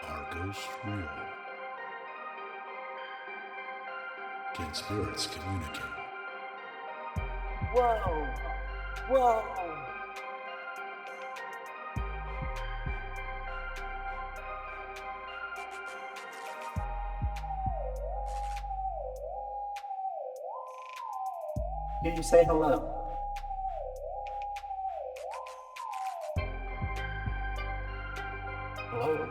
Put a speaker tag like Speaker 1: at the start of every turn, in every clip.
Speaker 1: Are ghosts real? Can spirits communicate?
Speaker 2: Whoa! Whoa! Can you say hello? Hello?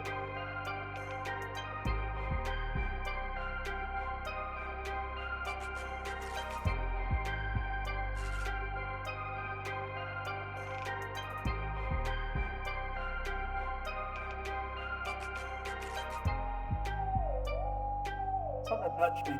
Speaker 2: Something touched me.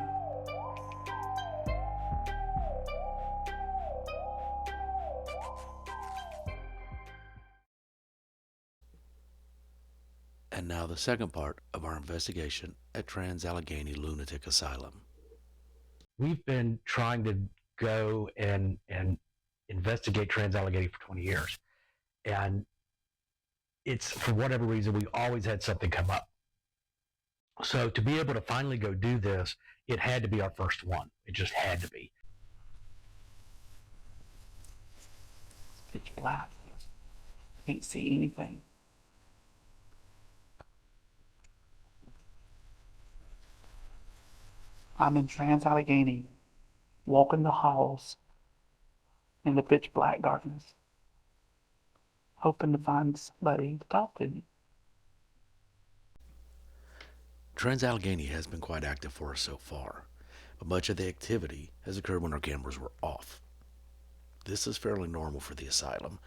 Speaker 1: And now the second part of our investigation at Trans-Allegheny Lunatic Asylum.
Speaker 3: We've been trying to go and investigate Trans-Allegheny for 20 years. And it's, for whatever reason, we always had something come up. So to be able to finally go do this, it had to be our first one. It just had to be.
Speaker 2: It's pitch black. Can't see anything. I'm in Trans-Allegheny, walking the halls in the pitch black darkness, hoping to find somebody to talk to.
Speaker 1: Trans-Allegheny has been quite active for us so far, but much of the activity has occurred when our cameras were off. This is fairly normal for the asylum.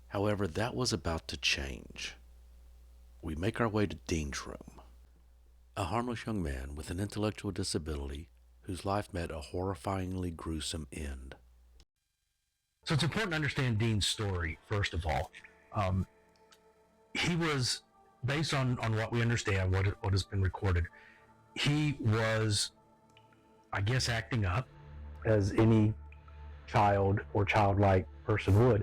Speaker 1: However, that was about to change. We make our way to Dean's room, a harmless young man with an intellectual disability whose life met a horrifyingly gruesome end.
Speaker 3: So it's important to understand Dean's story, first of all. He was, based on what we understand, what has been recorded, he was, I guess, acting up as any child or childlike person would,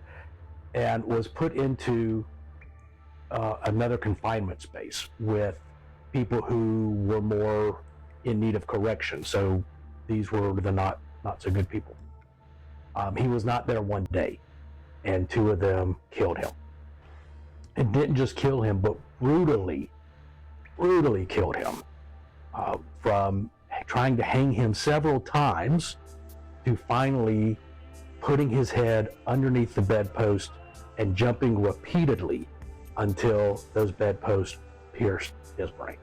Speaker 3: and was put into another confinement space with people who were more in need of correction. So these were the not so good people. He was not there one day, and two of them killed him. And didn't just kill him, but brutally killed him. From trying to hang him several times to finally putting his head underneath the bedpost and jumping repeatedly until those bedposts pierced his brain.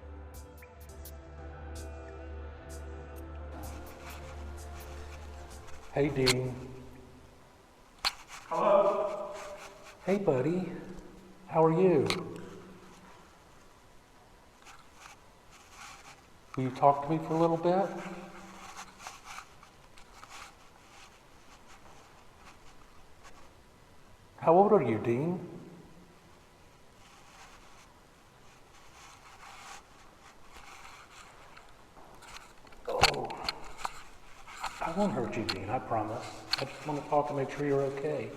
Speaker 4: Hey, Dean.
Speaker 2: Hello?
Speaker 4: Hey, buddy. How are you? Will you talk to me for a little bit? How old are you, Dean? Oh, I won't hurt you, Dean, I promise. I just want to talk to make sure you're okay.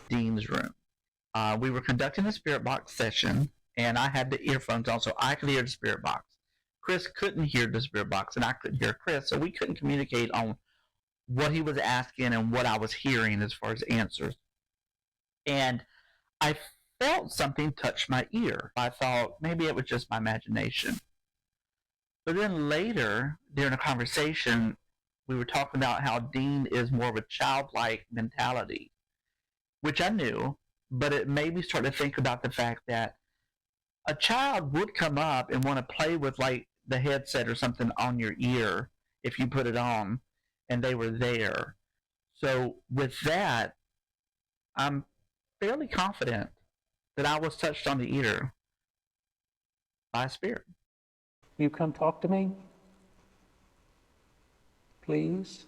Speaker 5: Dean's room. We were conducting a spirit box session, and I had the earphones on, so I could hear the spirit box. Chris couldn't hear the spirit box, and I couldn't hear Chris, so we couldn't communicate on what he was asking and what I was hearing as far as answers. And I felt something touch my ear. I thought maybe it was just my imagination. But then later, during a conversation, we were talking about how Dean is more of a childlike mentality, which I knew, but it made me start to think about the fact that a child would come up and want to play with like the headset or something on your ear if you put it on and they were there. So with that, I'm fairly confident that I was touched on the ear by a spirit.
Speaker 4: Will you come talk to me? Please?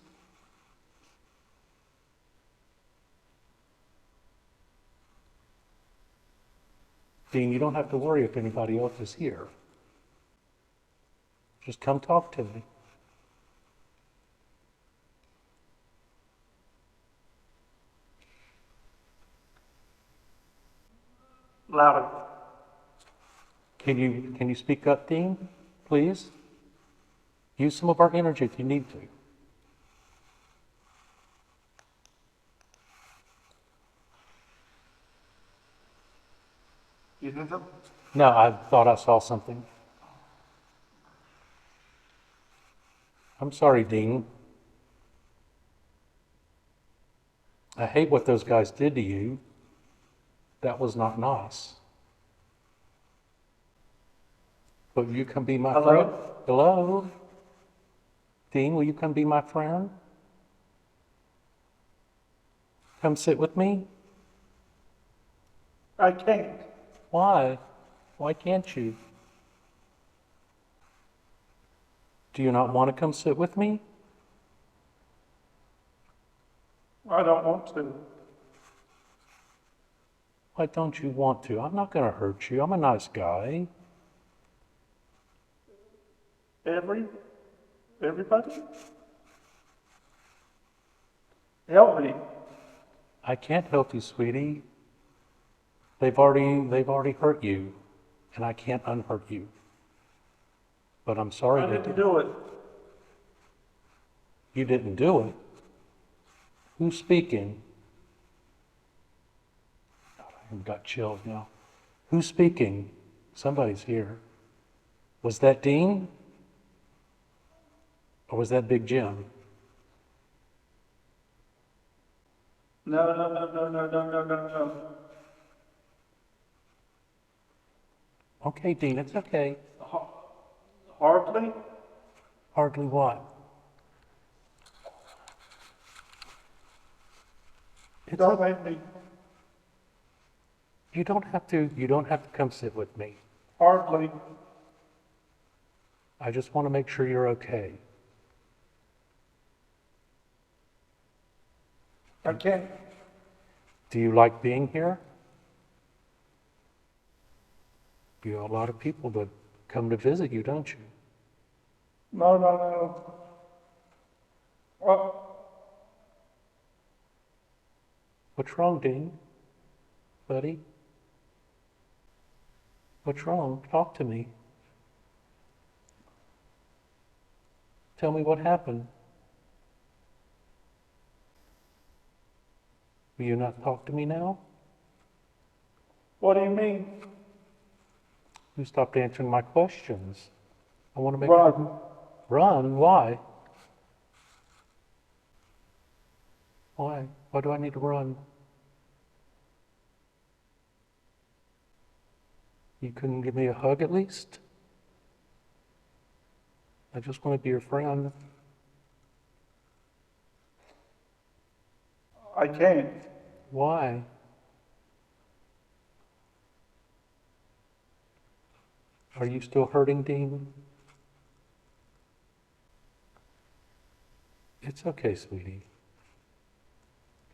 Speaker 4: Dean, you don't have to worry if anybody else is here. Just come talk to me.
Speaker 2: Louder.
Speaker 4: Can you speak up, Dean, please? Use some of our energy if you need to.
Speaker 2: You did them?
Speaker 4: No, I thought I saw something. I'm sorry, Dean. I hate what those guys did to you. That was not nice. But will you come be my friend? Hello? Dean, will you come be my friend? Come sit with me?
Speaker 2: I can't.
Speaker 4: Why? Why can't you? Do you not want to come sit with me?
Speaker 2: I don't want to.
Speaker 4: Why don't you want to? I'm not going to hurt you. I'm a nice guy.
Speaker 2: Everybody? Help me.
Speaker 4: I can't help you, sweetie. They've already hurt you, and I can't unhurt you. But I'm sorry
Speaker 2: I
Speaker 4: they
Speaker 2: didn't do it.
Speaker 4: You didn't do it. Who's speaking? God, I've got chills now. Who's speaking? Somebody's here. Was that Dean? Or was that Big Jim?
Speaker 2: No.
Speaker 4: Okay, Dean, it's okay.
Speaker 2: Hardly?
Speaker 4: Hardly what?
Speaker 2: Don't make me.
Speaker 4: You don't have to come sit with me.
Speaker 2: Hardly.
Speaker 4: I just want to make sure you're okay.
Speaker 2: I can't.
Speaker 4: Do you like being here? You have a lot of people that come to visit you, don't you?
Speaker 2: No.
Speaker 4: What's wrong, Dean? Buddy? What's wrong? Talk to me. Tell me what happened. Will you not talk to me now?
Speaker 2: What do you mean?
Speaker 4: You stopped answering my questions. I want to make
Speaker 2: Run.
Speaker 4: sure. Run? Why? Why? Why do I need to run? You couldn't give me a hug at least? I just want to be your friend.
Speaker 2: I can't.
Speaker 4: Why? Are you still hurting, Dean? It's okay, sweetie.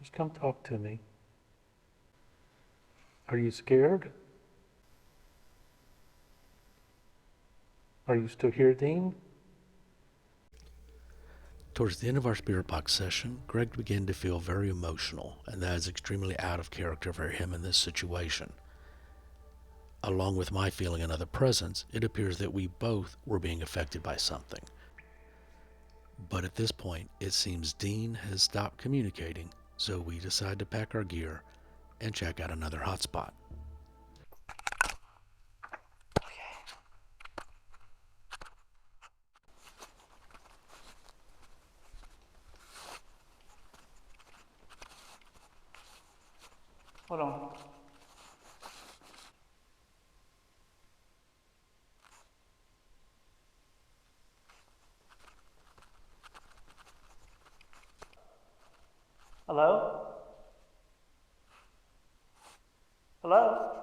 Speaker 4: Just come talk to me. Are you scared? Are you still here, Dean?
Speaker 1: Towards the end of our spirit box session, Greg began to feel very emotional, and that is extremely out of character for him in this situation. Along with my feeling another presence, it appears that we both were being affected by something. But at this point, it seems Dean has stopped communicating, so we decide to pack our gear and check out another hotspot.
Speaker 2: Hold on. Hello? Hello?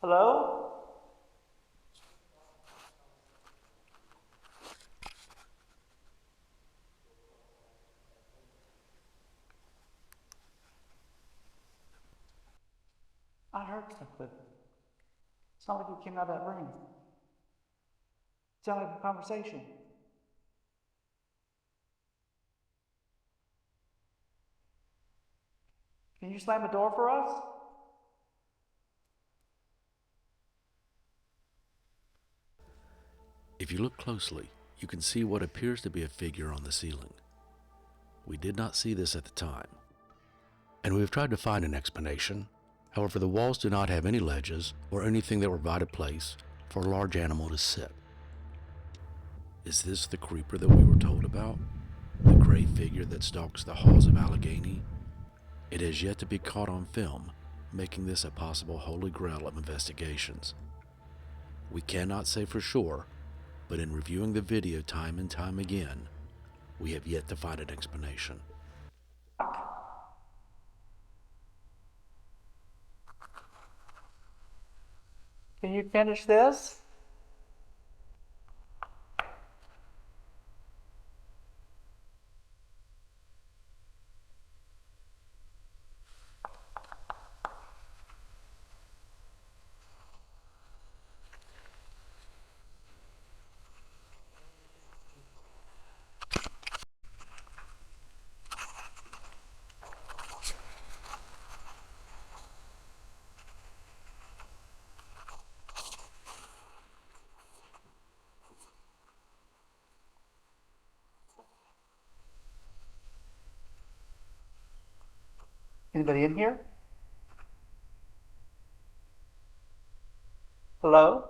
Speaker 2: Hello? I heard something. It's not like we came out of that room. It sounded like a conversation. Can you slam the door for us?
Speaker 1: If you look closely, you can see what appears to be a figure on the ceiling. We did not see this at the time, and we have tried to find an explanation. However, the walls do not have any ledges or anything that would provide a place for a large animal to sit. Is this the creeper that we were told about? The gray figure that stalks the halls of Allegheny? It has yet to be caught on film, making this a possible holy grail of investigations. We cannot say for sure, but in reviewing the video time and time again, we have yet to find an explanation.
Speaker 2: Can you finish this? Anybody in here? Hello?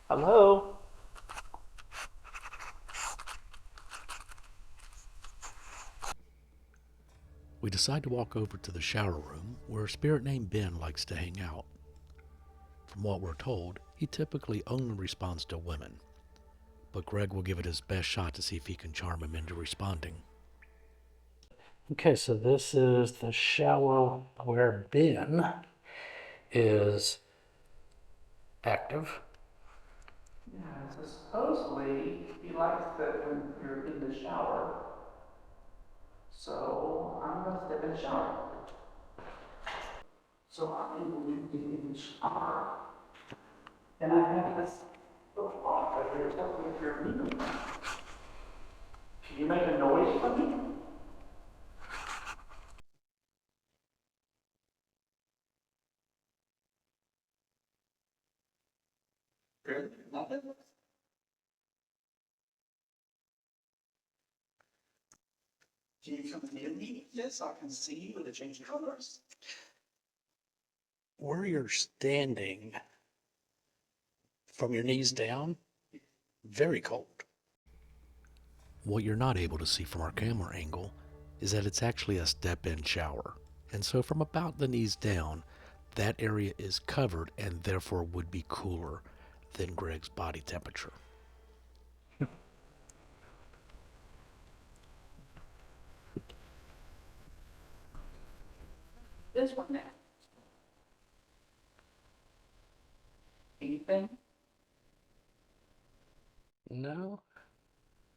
Speaker 2: Hello?
Speaker 1: We decide to walk over to the shower room where a spirit named Ben likes to hang out. From what we're told, he typically only responds to women, but Greg will give it his best shot to see if he can charm him into responding.
Speaker 4: Okay, so this is the shower where Ben is active.
Speaker 2: Yeah, so supposedly he likes that when you're in the shower. So I'm gonna step in the shower. So I'm going to get in the shower. And I have this little clock right here telling me if you're leaving. Can you make a noise for me? Good. Nothing? Can you come near me, yes, so I can see you with the changing colors?
Speaker 6: Where you're standing from your knees down, very cold.
Speaker 1: What you're not able to see from our camera angle is that it's actually a step-in shower, and so from about the knees down, that area is covered and therefore would be cooler than Greg's body temperature.
Speaker 2: This one now. Anything?
Speaker 6: No?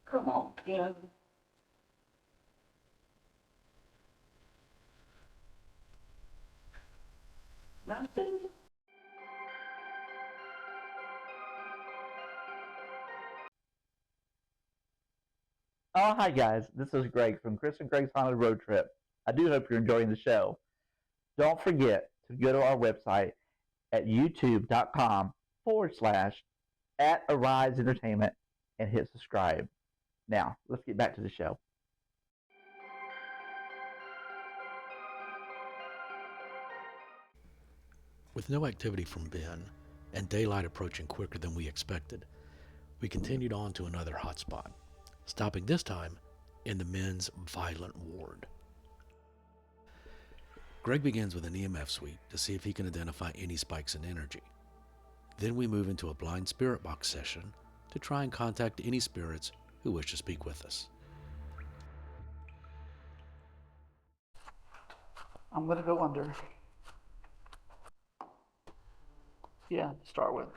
Speaker 2: Come on, Ken. Nothing?
Speaker 5: Oh, hi guys. This is Greg from Chris and Greg's Haunted Road Trip. I do hope you're enjoying the show. Don't forget to go to our website at youtube.com/@Arise Entertainment and hit subscribe. Now, let's get back to the show.
Speaker 1: With no activity from Ben and daylight approaching quicker than we expected, we continued on to another hotspot, stopping this time in the men's violent ward. Greg begins with an EMF sweep to see if he can identify any spikes in energy. Then we move into a blind spirit box session to try and contact any spirits who wish to speak with us.
Speaker 2: I'm gonna go under. Yeah, to start with.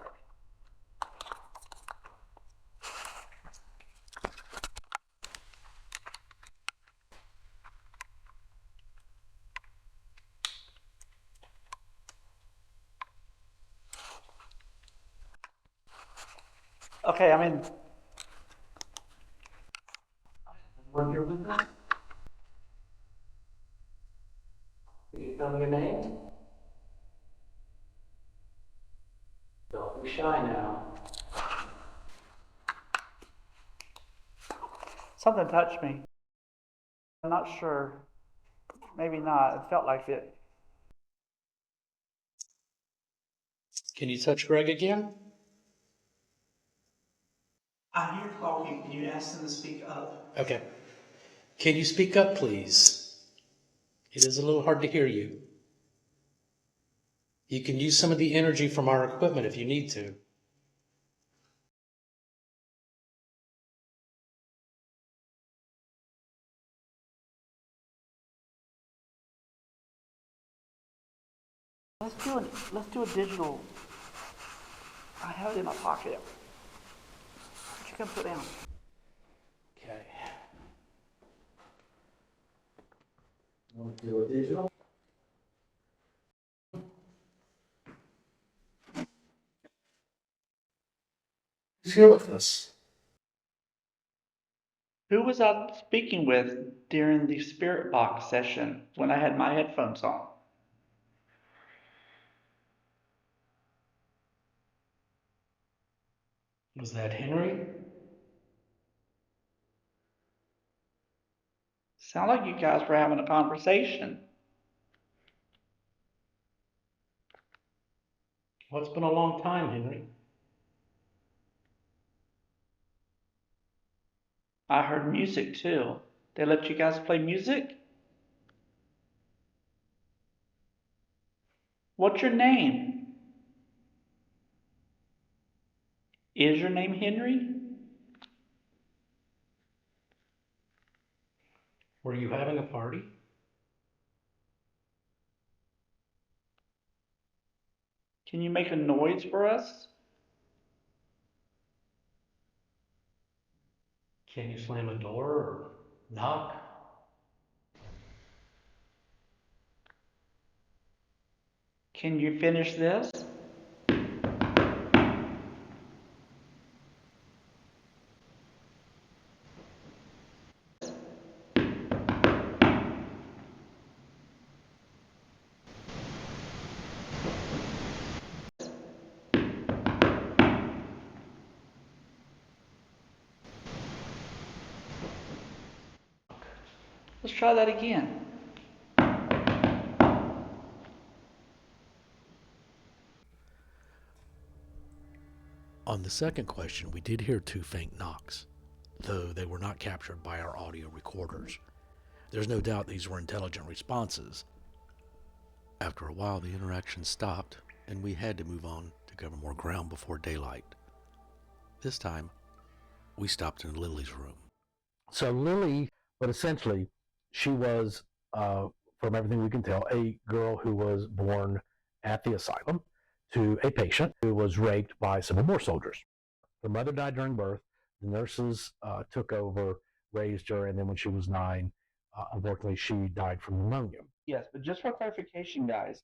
Speaker 2: Okay, I'm in. We're here with us. Can you tell me your name? Don't be shy now. Something touched me. I'm not sure. Maybe not. It felt like it.
Speaker 6: Can you touch Greg again?
Speaker 2: I hear talking. Can you ask them to speak up?
Speaker 6: Okay. Can you speak up, please? It is a little hard to hear you. You can use some of the energy from our equipment if you need to.
Speaker 2: Let's do a digital. I have it in my pocket. You can put down.
Speaker 6: Okay. Want to do a digital? Who's here with us?
Speaker 2: Who was I speaking with during the spirit box session when I had my headphones on?
Speaker 6: Was that Henry?
Speaker 2: Sound like you guys were having a conversation.
Speaker 6: Well, it's been a long time, Henry.
Speaker 2: I heard music too. They let you guys play music? What's your name? Is your name Henry?
Speaker 6: Were you having a party?
Speaker 2: Can you make a noise for us?
Speaker 6: Can you slam a door or knock?
Speaker 2: Can you finish this? Let's try that again.
Speaker 1: On the second question, we did hear 2 faint knocks, though they were not captured by our audio recorders. There's no doubt these were intelligent responses. After a while, the interaction stopped, and we had to move on to cover more ground before daylight. This time, we stopped in Lily's room.
Speaker 3: So Lily, but essentially, she was, from everything we can tell, a girl who was born at the asylum to a patient who was raped by Civil War soldiers. Her mother died during birth. The nurses took over, raised her, and then when she was 9, unfortunately, she died from pneumonia.
Speaker 2: Yes, but just for clarification, guys,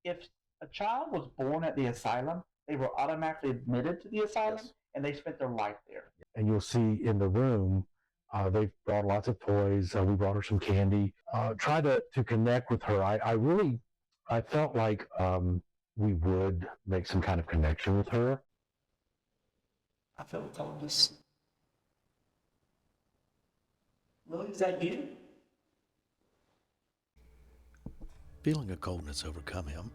Speaker 2: if a child was born at the asylum, they were automatically admitted to the asylum,
Speaker 3: Yes.
Speaker 2: and they spent their life there.
Speaker 3: And you'll see in the room, they've brought lots of toys. We brought her some candy. Try to connect with her. I felt like we would make some kind of connection with her.
Speaker 2: I feel coldness. Lily, is that you?
Speaker 1: Feeling a coldness overcome him,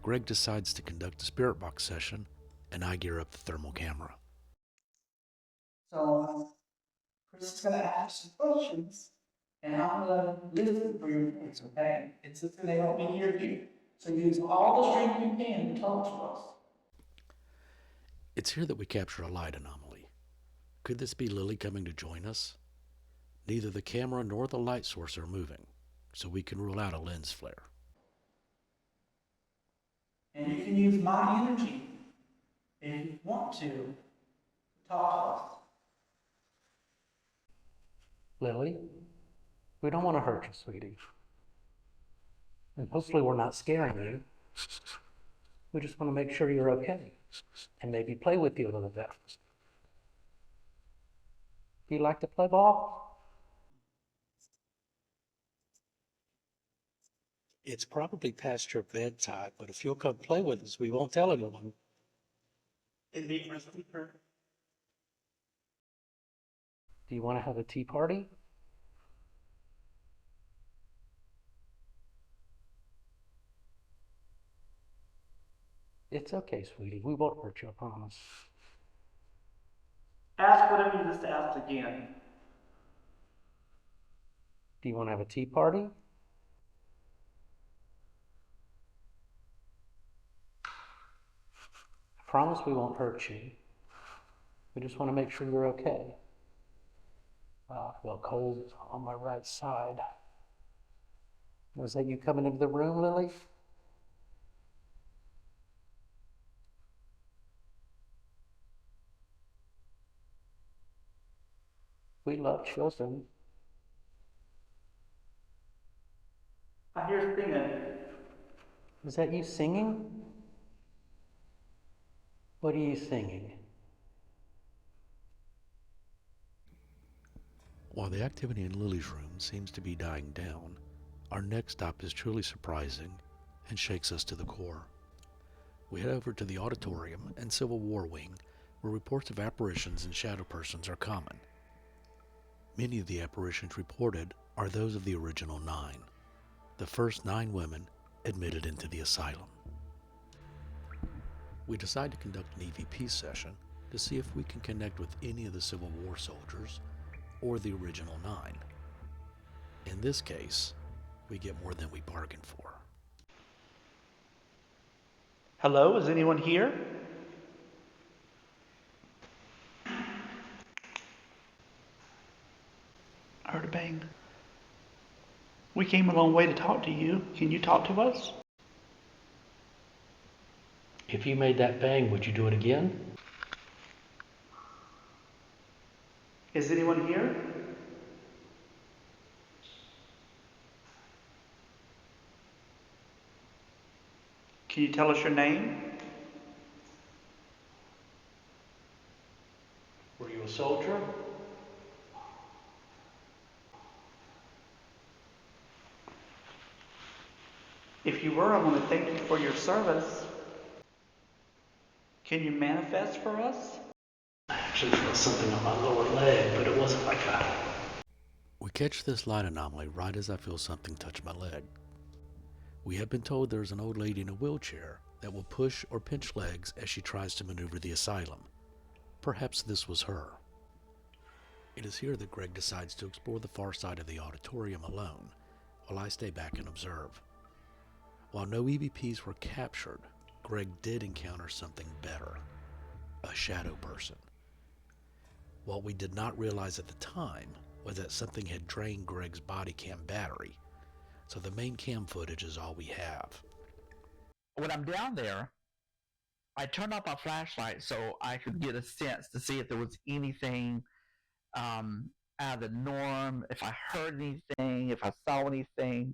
Speaker 1: Greg decides to conduct a spirit box session, and I gear up the thermal camera.
Speaker 2: So, Chris is going to ask some questions, and I'm going to listen for your voice, okay? It's just going to help me hear you. So use all the strength you can to talk to us.
Speaker 1: It's here that we capture a light anomaly. Could this be Lily coming to join us? Neither the camera nor the light source are moving, so we can rule out a lens flare.
Speaker 2: And you can use my energy if you want to talk to us.
Speaker 6: Lily, we don't want to hurt you, sweetie. And hopefully we're not scaring you. We just want to make sure you're okay and maybe play with you a little bit. Do you like to play ball?
Speaker 4: It's probably past your bedtime, but if you'll come play with us, we won't tell anyone.
Speaker 2: It'd be for sleeper.
Speaker 6: Do you want to have a tea party? It's okay, sweetie. We won't hurt you, I promise.
Speaker 2: Ask whatever you just asked again.
Speaker 6: Do you want to have a tea party? I promise we won't hurt you. We just want to make sure you're okay. Wow, I feel cold on my right side. Was that you coming into the room, Lily? We love children.
Speaker 2: I hear singing.
Speaker 6: Is that you singing? What are you singing?
Speaker 1: While the activity in Lily's room seems to be dying down, our next stop is truly surprising and shakes us to the core. We head over to the auditorium and Civil War wing, where reports of apparitions and shadow persons are common. Many of the apparitions reported are those of the original 9, the first 9 women admitted into the asylum. We decide to conduct an EVP session to see if we can connect with any of the Civil War soldiers or the original 9. In this case, we get more than we bargained for.
Speaker 2: Hello, is anyone here? I heard a bang. We came a long way to talk to you. Can you talk to us?
Speaker 6: If you made that bang, would you do it again?
Speaker 2: Is anyone here? Can you tell us your name?
Speaker 6: Were you a soldier?
Speaker 2: If you were, I want to thank you for your service. Can you manifest for us?
Speaker 6: I actually felt something on my lower leg, but it wasn't like that.
Speaker 1: We catch this light anomaly right as I feel something touch my leg. We have been told there's an old lady in a wheelchair that will push or pinch legs as she tries to maneuver the asylum. Perhaps this was her. It is here that Greg decides to explore the far side of the auditorium alone, while I stay back and observe. While no EVPs were captured, Greg did encounter something better, a shadow person. What we did not realize at the time was that something had drained Greg's body cam battery, so the main cam footage is all we have.
Speaker 5: When I'm down there, I turned off my flashlight so I could get a sense to see if there was anything out of the norm, if I heard anything, if I saw anything.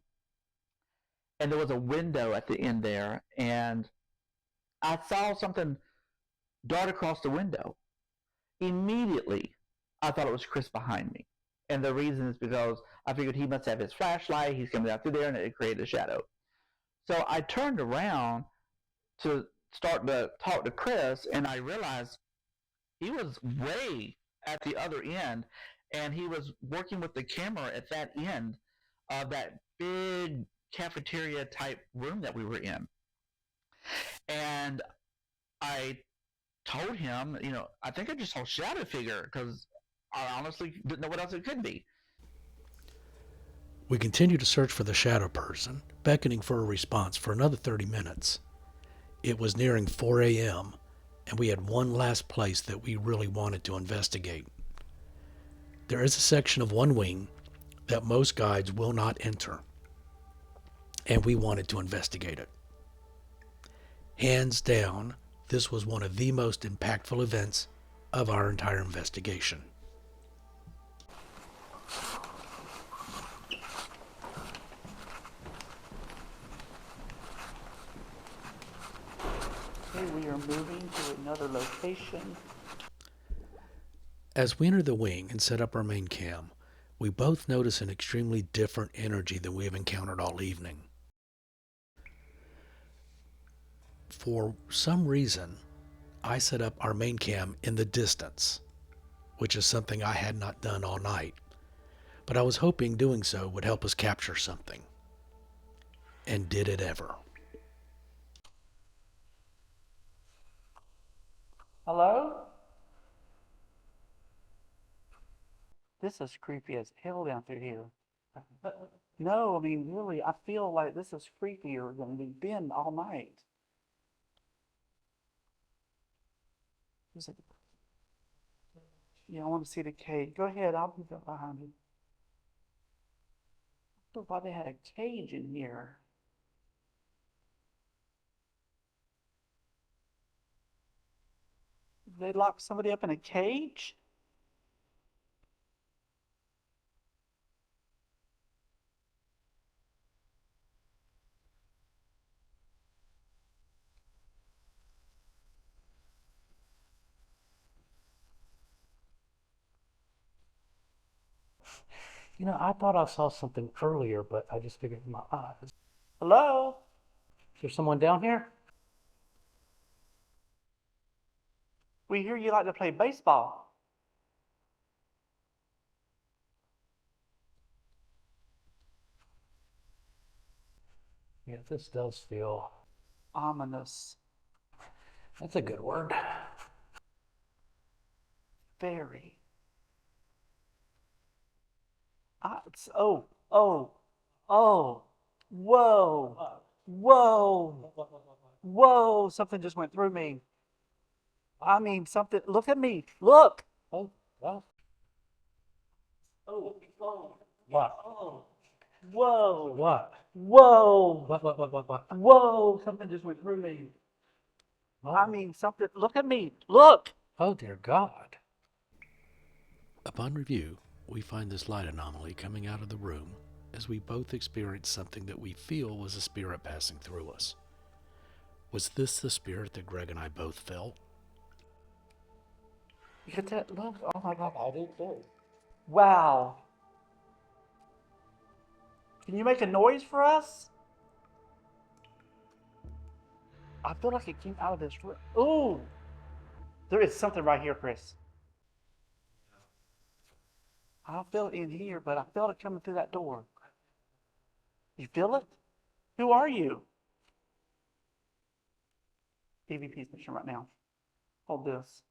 Speaker 5: And there was a window at the end there, and I saw something dart across the window. Immediately, I thought it was Chris behind me. And the reason is because I figured he must have his flashlight, he's coming out through there, and it created a shadow. So I turned around to start to talk to Chris, and I realized he was way at the other end, and he was working with the camera at that end of that big cafeteria type room that we were in. And I told him, I think I just saw a shadow figure, because I honestly didn't know what else it could be.
Speaker 1: We continue to search for the shadow person, beckoning for a response for another 30 minutes. It was nearing 4 a.m., and we had one last place that we really wanted to investigate. There is a section of one wing that most guides will not enter, and we wanted to investigate it. Hands down, this was one of the most impactful events of our entire investigation.
Speaker 2: Okay, we are moving to another location.
Speaker 1: As we enter the wing and set up our main cam, we both notice an extremely different energy than we have encountered all evening. For some reason, I set up our main cam in the distance, which is something I had not done all night, but I was hoping doing so would help us capture something. And did it ever?
Speaker 6: Hello? This is creepy as hell down through here. No, I mean, really, I feel like this is creepier than we've been all night. Is it? Yeah, I want to see the cage. Go ahead, I'll be behind you. I thought why they had a cage in here. They locked somebody up in a cage?
Speaker 4: You know, I thought I saw something earlier, but I just figured in my eyes.
Speaker 6: Hello?
Speaker 4: Is there someone down here?
Speaker 6: We hear you like to play baseball.
Speaker 4: Yeah, this does feel.
Speaker 6: Ominous.
Speaker 4: That's a good word.
Speaker 6: Very. Oh, oh, oh. Whoa. Whoa. Whoa. Something just went through me. I mean, something. Look at me. Look.
Speaker 4: Oh, well,
Speaker 6: Oh, oh,
Speaker 4: what?
Speaker 6: oh. Whoa.
Speaker 4: What?
Speaker 6: Whoa.
Speaker 4: What?
Speaker 6: Whoa. Something just went through me.
Speaker 4: Oh,
Speaker 6: I mean, something. Look at me. Look.
Speaker 4: oh dear God.
Speaker 1: Upon review, we find this light anomaly coming out of the room as we both experience something that we feel was a spirit passing through us. Was this the spirit that Greg and I both felt?
Speaker 6: You get that look? Oh my God. I did too. Wow. Can you make a noise for us? I feel like it came out of this room. Ooh. There is something right here, Chris. I don't feel it in here, but I felt it coming through that door. You feel it? Who are you? EVP's mission right now. Hold this.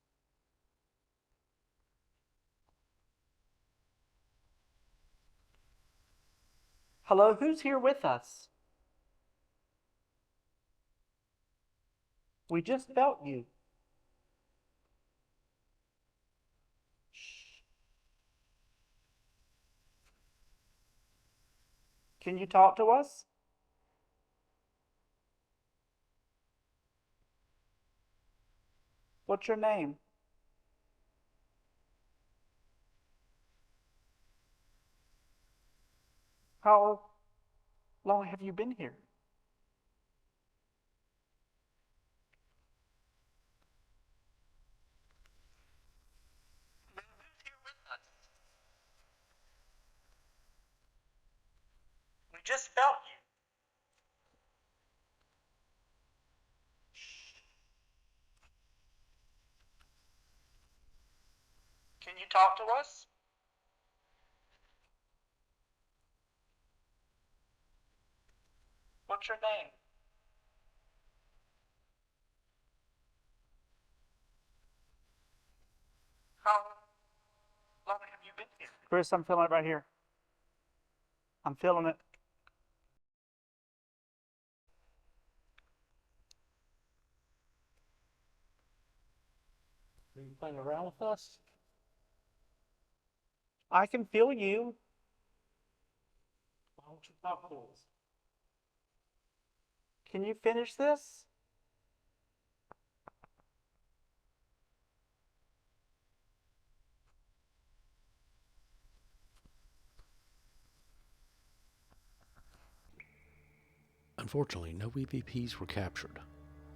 Speaker 6: Hello, who's here with us? We just felt you. Shh. Can you talk to us? What's your name? How long have you been here? Who's here with us? We just felt you. Shh. Can you talk to us? What's your name? How long have you been here? Chris, I'm feeling it right here. I'm feeling it.
Speaker 4: Are you playing around with us?
Speaker 6: I can feel you.
Speaker 4: Why don't you talk to us?
Speaker 6: Can you finish this?
Speaker 1: Unfortunately, no EVPs were captured.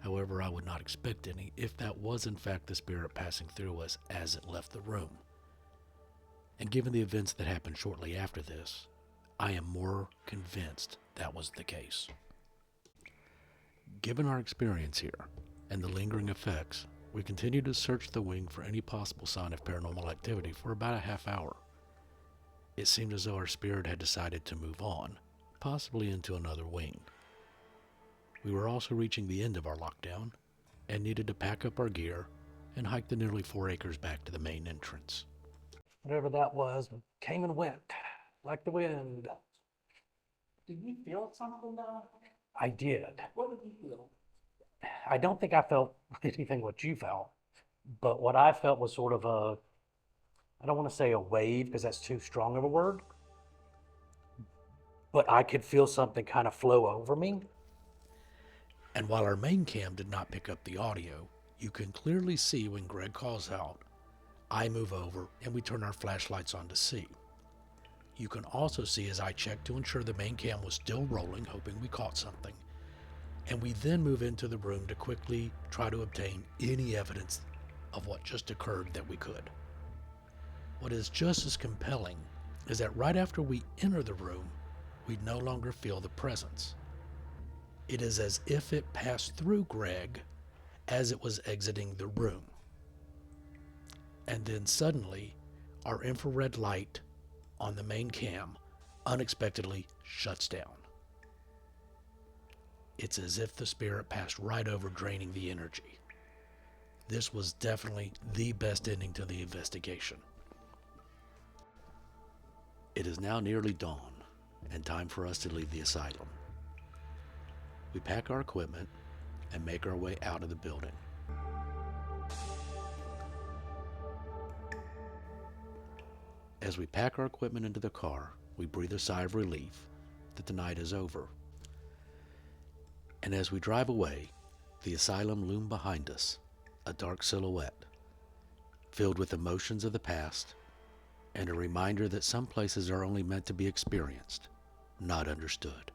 Speaker 1: However, I would not expect any if that was in fact the spirit passing through us as it left the room. And given the events that happened shortly after this, I am more convinced that was the case. Given our experience here and the lingering effects, we continued to search the wing for any possible sign of paranormal activity for about a half hour. It seemed as though our spirit had decided to move on, possibly into another wing. We were also reaching the end of our lockdown and needed to pack up our gear and hike the nearly 4 acres back to the main entrance.
Speaker 6: Whatever that was came and went, like the wind.
Speaker 2: Did you feel something though?
Speaker 6: I did.
Speaker 2: What did you feel?
Speaker 6: I don't think I felt anything what you felt, but what I felt was sort of a, I don't want to say a wave because that's too strong of a word, but I could feel something kind of flow over me.
Speaker 1: And while our main cam did not pick up the audio, you can clearly see when Greg calls out, I move over and we turn our flashlights on to see. You can also see as I check to ensure the main cam was still rolling, hoping we caught something. And we then move into the room to quickly try to obtain any evidence of what just occurred that we could. What is just as compelling is that right after we enter the room, we no longer feel the presence. It is as if it passed through Greg as it was exiting the room. And then suddenly, our infrared light on the main cam unexpectedly shuts down. It's as if the spirit passed right over, draining the energy. This was definitely the best ending to the investigation. It is now nearly dawn and time for us to leave the asylum. We pack our equipment and make our way out of the building. As we pack our equipment into the car, we breathe a sigh of relief that the night is over. And as we drive away, the asylum loomed behind us, a dark silhouette, filled with emotions of the past and a reminder that some places are only meant to be experienced, not understood.